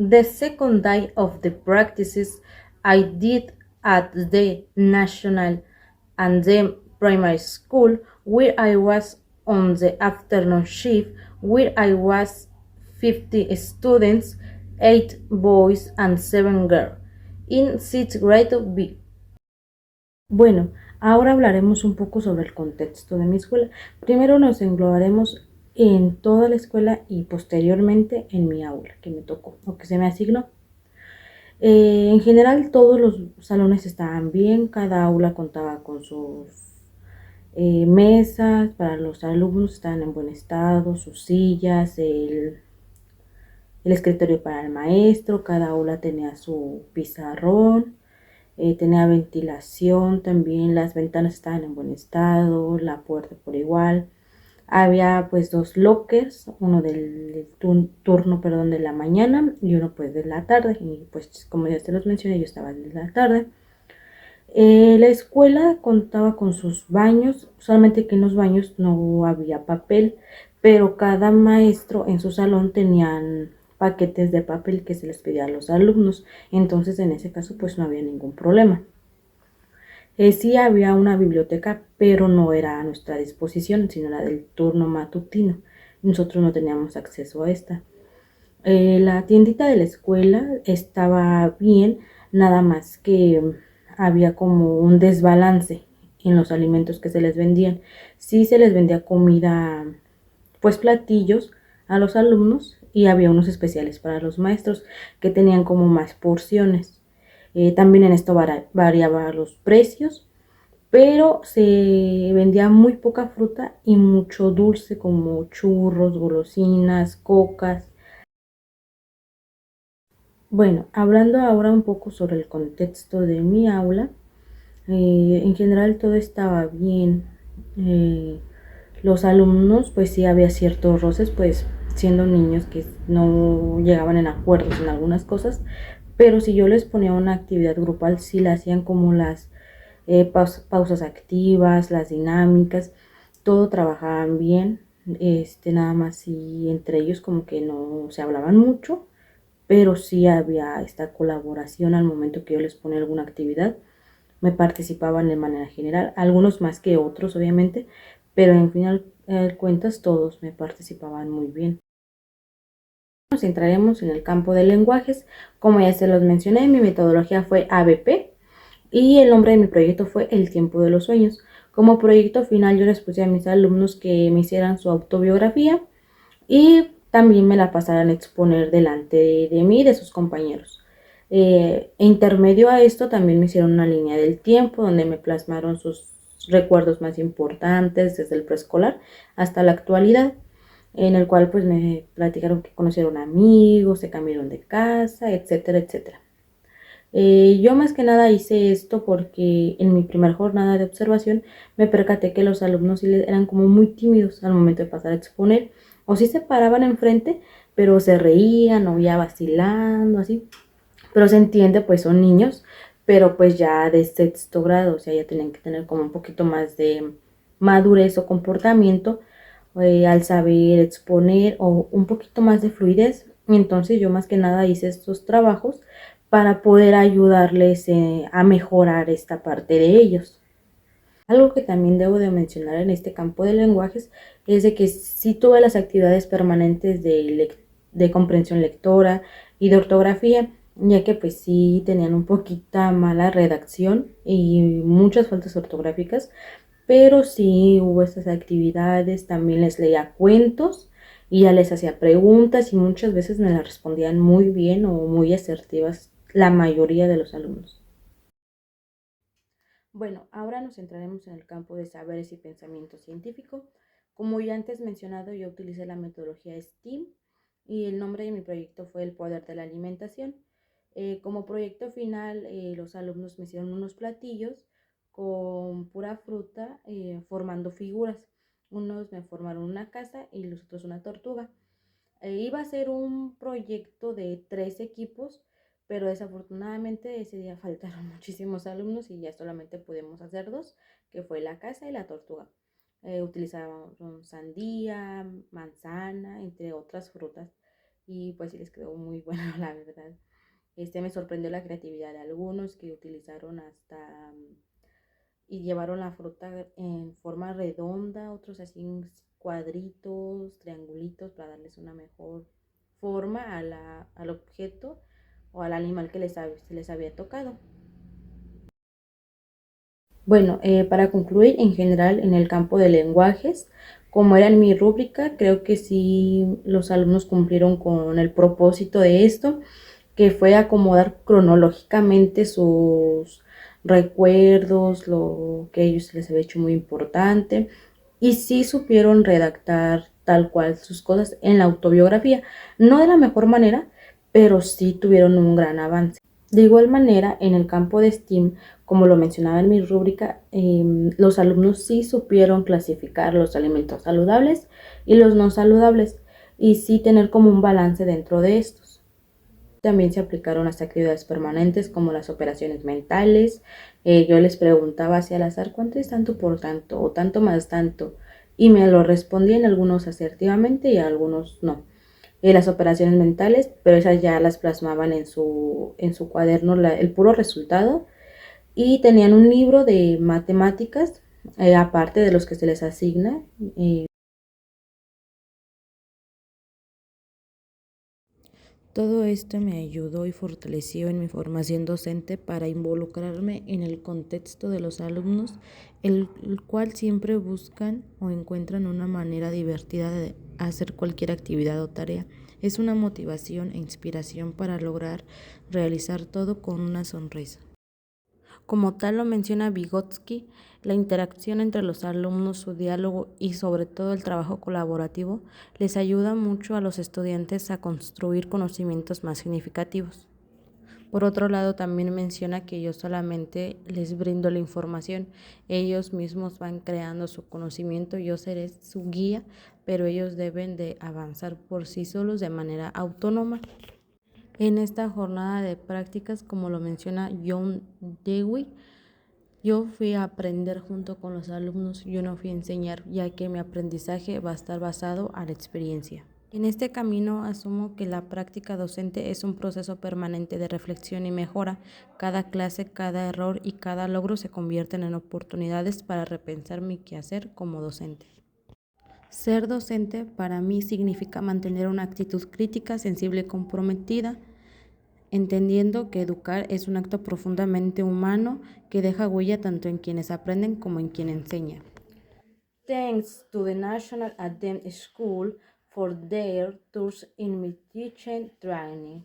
The second day of the practices I did at the National and then Primary School, where I was on the afternoon shift, where I was 50 students, 8 boys and 7 girls, in 6th grade B. Bueno, ahora hablaremos un poco sobre el contexto de mi escuela. Primero nos englobaremos en toda la escuela y posteriormente en mi aula que me tocó o que se me asignó. En general todos los salones estaban bien, cada aula contaba con sus mesas para los alumnos, estaban en buen estado, sus sillas, el escritorio para el maestro, cada aula tenía su pizarrón, tenía ventilación también, las ventanas estaban en buen estado, la puerta por igual. Había pues 2 lockers, uno del turno, perdón, de la mañana y uno pues de la tarde. Y pues como ya te los mencioné, yo estaba de la tarde. La escuela contaba con sus baños, solamente que en los baños no había papel, pero cada maestro en su salón tenían paquetes de papel que se les pedía a los alumnos, entonces en ese caso pues no había ningún problema. Sí había una biblioteca, pero no era a nuestra disposición, sino la del turno matutino. Nosotros no teníamos acceso a esta. La tiendita de la escuela estaba bien, nada más que había como un desbalance en los alimentos que se les vendían. Sí se les vendía comida, pues platillos a los alumnos y había unos especiales para los maestros que tenían como más porciones. También en esto variaba los precios, pero se vendía muy poca fruta y mucho dulce como churros, golosinas, cocas. Bueno, hablando ahora un poco sobre el contexto de mi aula, en general todo estaba bien. eh, los alumnos, pues sí había ciertos roces, pues siendo niños que no llegaban en acuerdos en algunas cosas, pero si yo les ponía una actividad grupal, sí la hacían como las pausas activas, las dinámicas, todo trabajaban bien. Nada más si entre ellos como que no se hablaban mucho, pero sí había esta colaboración al momento que yo les ponía alguna actividad. Me participaban de manera general, algunos más que otros obviamente, pero en final de cuentas todos me participaban muy bien. Nos centraremos en el campo de lenguajes. Como ya se los mencioné, mi metodología fue ABP y el nombre de mi proyecto fue El tiempo de los sueños. Como proyecto final yo les puse a mis alumnos que me hicieran su autobiografía y también me la pasaran a exponer delante de mí y de sus compañeros. Intermedio a esto también me hicieron una línea del tiempo donde me plasmaron sus recuerdos más importantes desde el preescolar hasta la actualidad, en el cual pues me platicaron que conocieron amigos, se cambiaron de casa, etcétera, etcétera. Yo más que nada hice esto porque en mi primera jornada de observación me percaté que los alumnos eran como muy tímidos al momento de pasar a exponer, o sí se paraban enfrente, pero se reían o ya vacilando, así. Pero se entiende, pues son niños, pero pues ya de sexto grado, o sea, ya tienen que tener como un poquito más de madurez o comportamiento al saber exponer o un poquito más de fluidez. Entonces yo más que nada hice estos trabajos para poder ayudarles a mejorar esta parte de ellos. Algo que también debo de mencionar en este campo de lenguajes es de que sí tuve las actividades permanentes de comprensión lectora y de ortografía, ya que pues sí tenían un poquito mala redacción y muchas faltas ortográficas, pero sí hubo estas actividades, también les leía cuentos y ya les hacía preguntas y muchas veces me las respondían muy bien o muy asertivas la mayoría de los alumnos. Bueno, ahora nos centraremos en el campo de saberes y pensamiento científico. Como ya antes mencionado, yo utilicé la metodología STEAM y el nombre de mi proyecto fue El poder de la alimentación. Como proyecto final, los alumnos me hicieron unos platillos con pura fruta formando figuras. Unos me formaron una casa y los otros una tortuga. Iba a ser un proyecto de 3 equipos, pero desafortunadamente ese día faltaron muchísimos alumnos y ya solamente pudimos hacer 2, que fue la casa y la tortuga. Utilizaron sandía, manzana, entre otras frutas. Y pues sí les quedó muy bueno, la verdad. Me sorprendió la creatividad de algunos que utilizaron hasta y llevaron la fruta en forma redonda, otros así en cuadritos, triangulitos para darles una mejor forma al objeto o al animal que se les había tocado. Bueno, para concluir, en general, en el campo de lenguajes, como era en mi rúbrica, creo que sí los alumnos cumplieron con el propósito de esto, que fue acomodar cronológicamente sus recuerdos, lo que a ellos les había hecho muy importante, y sí supieron redactar tal cual sus cosas en la autobiografía, no de la mejor manera, pero sí tuvieron un gran avance. De igual manera, en el campo de STEAM, como lo mencionaba en mi rúbrica, los alumnos sí supieron clasificar los alimentos saludables y los no saludables y sí tener como un balance dentro de estos. También se aplicaron las actividades permanentes como las operaciones mentales. Yo les preguntaba hacia al azar cuánto es tanto por tanto o tanto más tanto y me lo respondían algunos asertivamente y algunos no. Las operaciones mentales, pero esas ya las plasmaban en su cuaderno el puro resultado y tenían un libro de matemáticas aparte de los que se les asigna. Todo esto me ayudó y fortaleció en mi formación docente para involucrarme en el contexto de los alumnos, el cual siempre buscan o encuentran una manera divertida de hacer cualquier actividad o tarea. Es una motivación e inspiración para lograr realizar todo con una sonrisa. Como tal lo menciona Vygotsky, la interacción entre los alumnos, su diálogo y sobre todo el trabajo colaborativo les ayuda mucho a los estudiantes a construir conocimientos más significativos. Por otro lado, también menciona que yo solamente les brindo la información, ellos mismos van creando su conocimiento, yo seré su guía, pero ellos deben de avanzar por sí solos de manera autónoma. En esta jornada de prácticas, como lo menciona John Dewey, yo fui a aprender junto con los alumnos, yo no fui a enseñar, ya que mi aprendizaje va a estar basado a la experiencia. En este camino asumo que la práctica docente es un proceso permanente de reflexión y mejora. Cada clase, cada error y cada logro se convierten en oportunidades para repensar mi quehacer como docente. Ser docente para mí significa mantener una actitud crítica, sensible y comprometida, entendiendo que educar es un acto profundamente humano que deja huella tanto en quienes aprenden como en quien enseña. Thanks to the National Academic School for their tours in my teaching training.